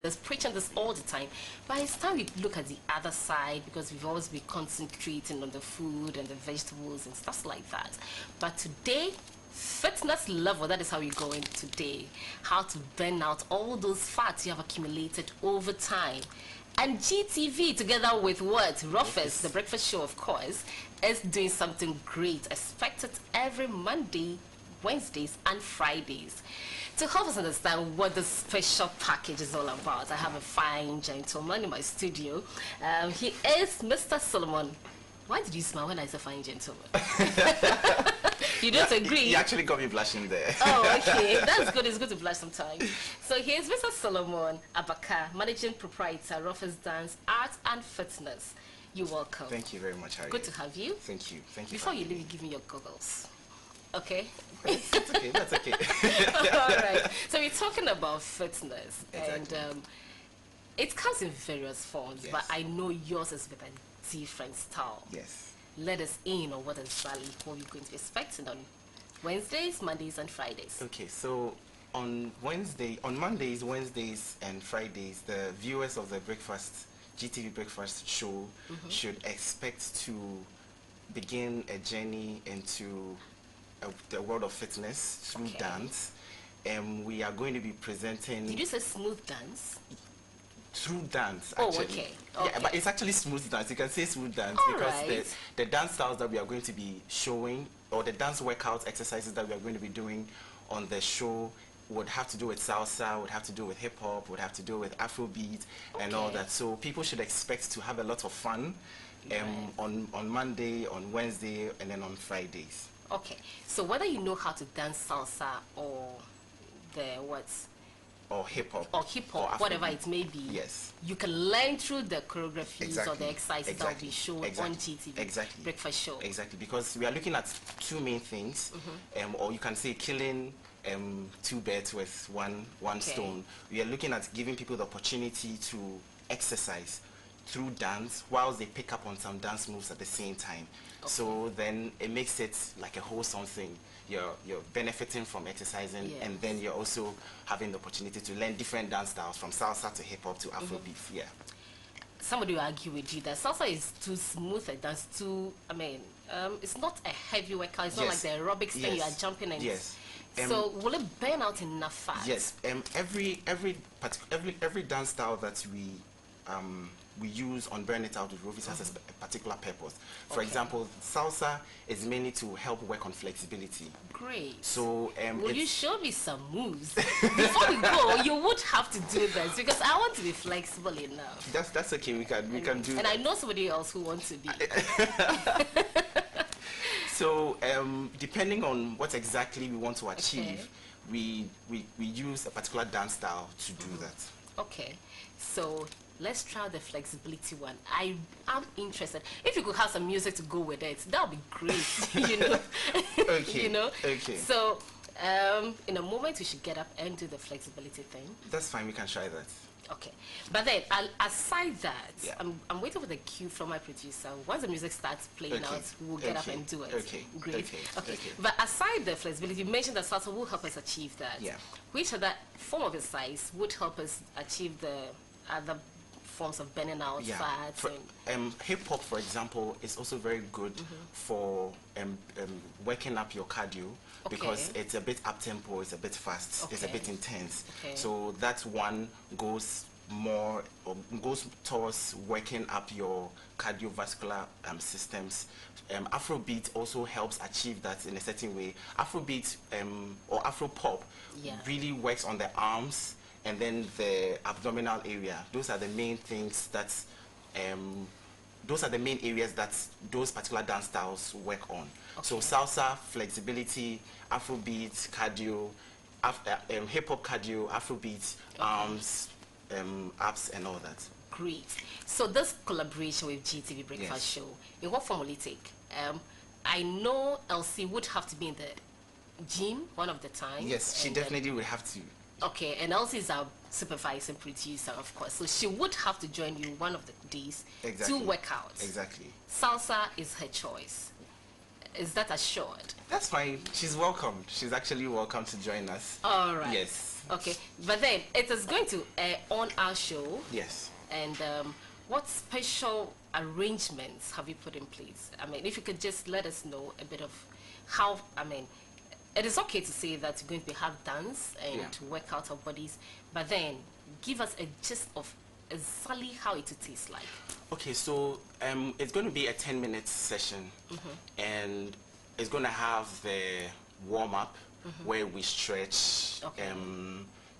There's preaching this all the time, but it's time we look at the other side, because we've always been concentrating on the food and the vegetables and stuff like that. But today, fitness level, that is how we're going today. How to burn out all those fats you have accumulated over time. And GTV, together with what? Rofis, the breakfast show, of course, is doing something great. Expected every Monday, Wednesdays, and Fridays. To help us understand what this special package is all about, I have a fine gentleman in my studio. He is Mr. Solomon. Why did you smile when I said fine gentleman? You don't agree? You actually got me blushing there. Oh, okay. That's good. It's good to blush sometimes. So here's Mr. Solomon Abaka, Managing Proprietor, Rofis Dance, Art and Fitness. You're welcome. Thank you very much, Harry. Good to have you. Thank you. Thank you. Before you leave, you give me your goggles. Okay? That's okay. That's okay. All right. So we're talking about fitness. Exactly. And it comes in various forms, Yes. but I know yours is with a different style. Yes. Let us in on what exactly what we're going to be expecting on Wednesdays, Mondays, and Fridays. Okay, so on Mondays, Wednesdays, and Fridays, the viewers of the GTV breakfast show should expect to begin a journey into the world of fitness through dance. We are going to be presenting... Did you say smooth dance? Through dance, actually. Oh, okay. Yeah, but it's actually smooth dance. You can say smooth dance because the dance styles that we are going to be showing, or the dance workout exercises that we are going to be doing on the show, would have to do with salsa, would have to do with hip hop, would have to do with Afrobeat and all that. So people should expect to have a lot of fun on Monday, on Wednesday, and then on Fridays. Okay, so whether you know how to dance salsa or or hip hop or whatever it may be, yes, you can learn through the choreographies or the exercises that will be shown on GTV breakfast show. Exactly, because we are looking at two main things, or you can say killing two birds with one stone. We are looking at giving people the opportunity to exercise through dance whilst they pick up on some dance moves at the same time. So then it makes it like a wholesome thing. You're benefiting from exercising, and then you're also having the opportunity to learn different dance styles, from salsa to hip hop to Afrobeat. Yeah. Somebody will argue with you that salsa is too smooth and dance too. I mean, it's not a heavy workout. It's not like the aerobics thing you are jumping and. Yes. So will it burn out enough fat? Yes. Every dance style that we use on Burn It Out with Rofis has a particular purpose. For example, salsa is mainly to help work on flexibility. Great. So will you show me some moves? Before we go, you would have to do this because I want to be flexible enough. That's okay. We can do. And I know somebody else who wants to be. So depending on what exactly we want to achieve, we use a particular dance style to do that. Okay. So let's try the flexibility one. I am interested. If you could have some music to go with it, that would be great. You know. Okay. You know. Okay. So in a moment we should get up and do the flexibility thing. That's fine. We can try that. Okay. But then aside that, I'm waiting for the cue from my producer. Once the music starts playing out, we'll get up and do it. Okay. Great. Okay. But aside the flexibility, you mentioned that salsa will help us achieve that. Yeah. Which other form of exercise would help us achieve the other forms of burning out fats? Hip hop, for example, is also very good for working up your cardio because it's a bit up tempo, it's a bit fast, it's a bit intense. So that one goes towards working up your cardiovascular systems. Afrobeat also helps achieve that in a certain way. Afrobeat or Afropop really works on the arms and then the abdominal area. Those are the main things that those are the main areas that those particular dance styles work on. So salsa, flexibility, Afrobeat, cardio, hip hop cardio, Afrobeat, arms, abs, and all that. Great. So this collaboration with GTV Breakfast Show, in what form will it take? I know Elsie would have to be in the gym one of the time. Yes, she definitely would have to. Okay, and Elsie is our supervising producer, of course, so she would have to join you one of the days to work out. Exactly. Salsa is her choice. Is that assured? That's fine. She's welcome. She's actually welcome to join us. All right. Yes. Okay, but then it is going to air on our show. Yes. And what special arrangements have you put in place? I mean, if you could just let us know a bit of how, I mean, it is okay to say that you're going to have dance and to work out our bodies, but then give us a gist of exactly how it tastes like. Okay, so it's going to be a 10-minute session, and it's going to have the warm-up where we stretch,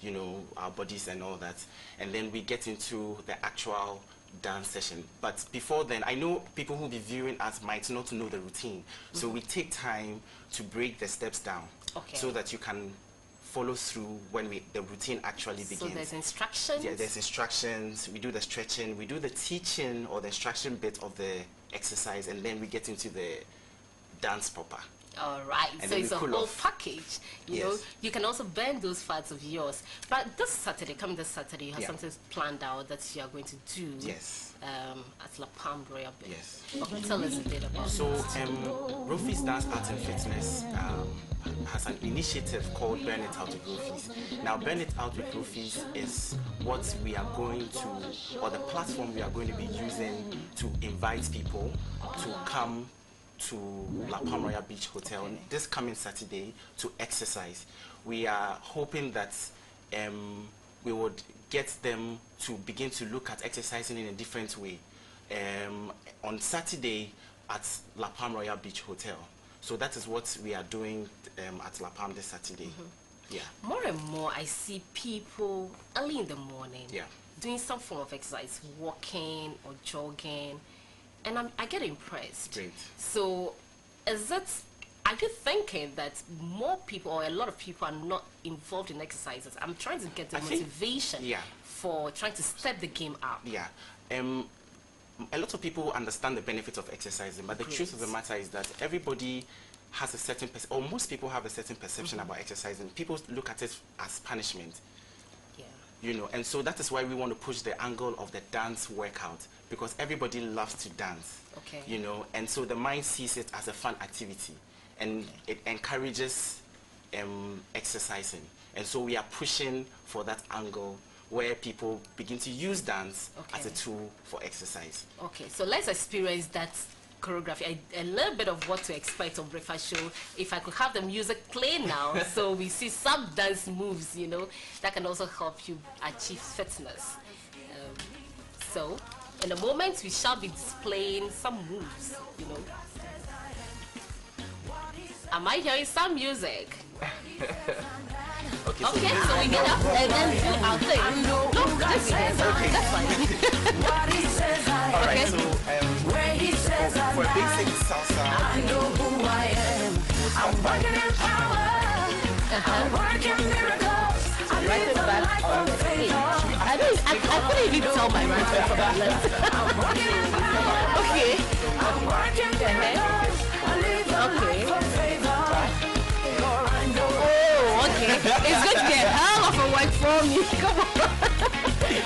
you know, our bodies and all that, and then we get into the actual dance session. But before then, I know people who will be viewing us might not know the routine, so we take time to break the steps down so that you can follow through when the routine actually begins. So there's instructions? Yeah, there's instructions. We do the stretching, we do the teaching or the instruction bit of the exercise, and then we get into the dance proper. All right, and so it's a whole package. You know, you can also burn those fats of yours. But this Saturday, coming this Saturday, you have something planned out that you are going to do. Yes. At La Palm Royal Beach. Yes. Okay, tell us a bit about it. So, Rofis Dance Art and Fitness has an initiative called Burn It Out with Rofis. Now, Burn It Out with Rofis is what we are going to, or the platform we are going to be using to invite people to come to La Palm Royal Beach Hotel this coming Saturday to exercise. We are hoping that we would get them to begin to look at exercising in a different way on Saturday at La Palm Royal Beach Hotel. So that is what we are doing at La Palm this Saturday. Yeah. More and more I see people early in the morning doing some form of exercise, walking or jogging, and I get impressed. Great. So are you thinking that more people or a lot of people are not involved in exercises? I'm trying to get the motivation for trying to step the game up. Yeah. A lot of people understand the benefits of exercising, but the truth of the matter is that everybody has a certain, or most people have a certain perception about exercising. People look at it as punishment. You know, and so that is why we want to push the angle of the dance workout, because everybody loves to dance. You know, and so the mind sees it as a fun activity, and it encourages exercising. And so we are pushing for that angle where people begin to use dance as a tool for exercise. Okay, so let's experience that choreography, a little bit of what to expect on Breakfast Show. If I could have the music play now, so we see some dance moves, you know, that can also help you achieve fitness. So, in a moment, we shall be displaying some moves, you know. Am I hearing some music? Okay, so we get up and then do our thing. No, that's fine. Alright, so for basic salsa, I know who I am. I'm working in power. I'm working miracles. I live a life of faith. I couldn't even tell my right from my left. I'm working in power. Okay. I'm working miracles. I live a life of faith. Okay. It's going to be a hell of a work for me. Come on.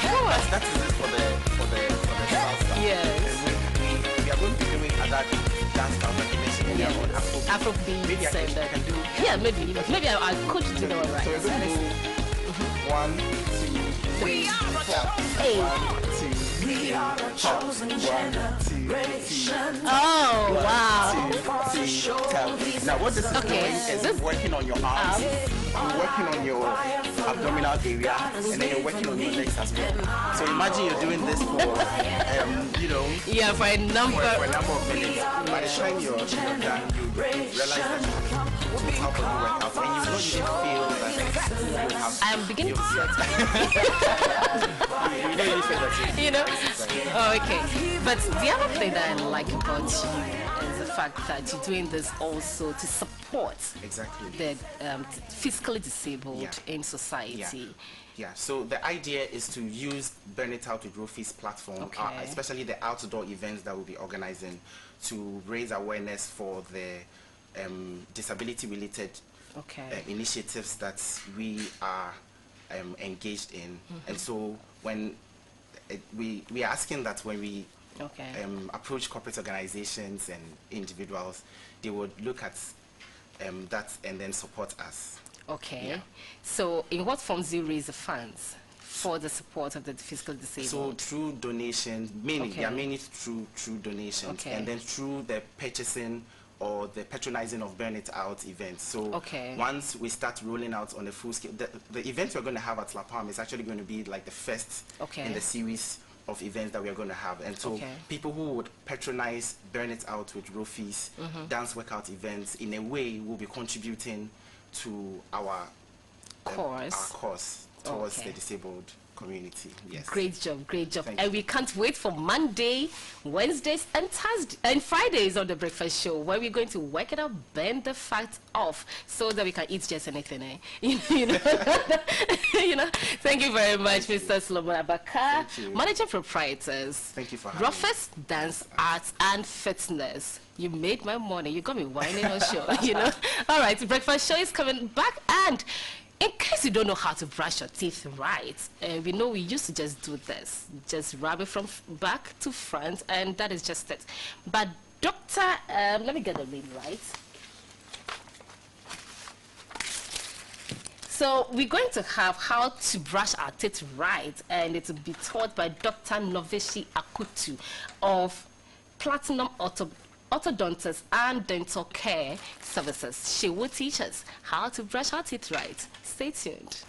Come on. That is it for the salsa. Yes. And we are going to be doing other dance styles like you mentioned. Afrobeat. Maybe I can do. Yeah, maybe I could do that right. So we're going to do 1, 2, 3, 4. We are a chosen generation. Oh, wow. Now what this is doing is working on your arms, you're working on your abdominal area, and then you're working on your legs as well. So imagine you're doing this for, you know, for a number of minutes. By the time you're done, you realize that how body work out, and you don't even feel that you have. I am beginning to sweat. You don't even feel that you know? Oh, okay. But the other thing that I like about you is the fact that you're doing this also to support the physically disabled in society. Yeah, so the idea is to use Burn It Out with Rofis platform, especially the outdoor events that we'll be organizing, to raise awareness for the disability-related initiatives that we are engaged in. And so when we are asking that when we approach corporate organizations and individuals, they would look at that and then support us. Okay. Yeah. So in what forms do you raise the funds for the support of the physically disabled? So through donations, mainly, Okay. yeah, mainly through donations, Okay. and then through the purchasing or the patronizing of Burn It Out events. So Okay. once we start rolling out on a full scale, the event we're going to have at La Palma is actually going to be like the first Okay. in the series of events that we are going to have. And so Okay. people who would patronize Burn It Out with Rofis dance workout events, in a way, will be contributing to our cause towards Okay. the disabled community. Yes. Great job, great job. Thank And you. we can't wait for Monday, Wednesdays, and Thursday and Fridays on the breakfast show, where we're going to work it out, bend the fat off, so that we can eat just anything. Eh? You know, you know. Thank you very much, Mr. Solomon Abaka, Thank you. Managing Proprietors. Thank you for having Rofis Dance, Arts, and Fitness. You made my morning. You got me whining on show. You know. All right, the breakfast show is coming back, and in case you don't know how to brush your teeth right, we know we used to just do this, just rub it from back to front, and that is just it. But Doctor, let me get the name right. So we're going to have how to brush our teeth right, and it will be taught by Dr. Novishi Akutu of Platinum Orthodontist and Dental Care Services. She will teach us how to brush our teeth right. Stay tuned.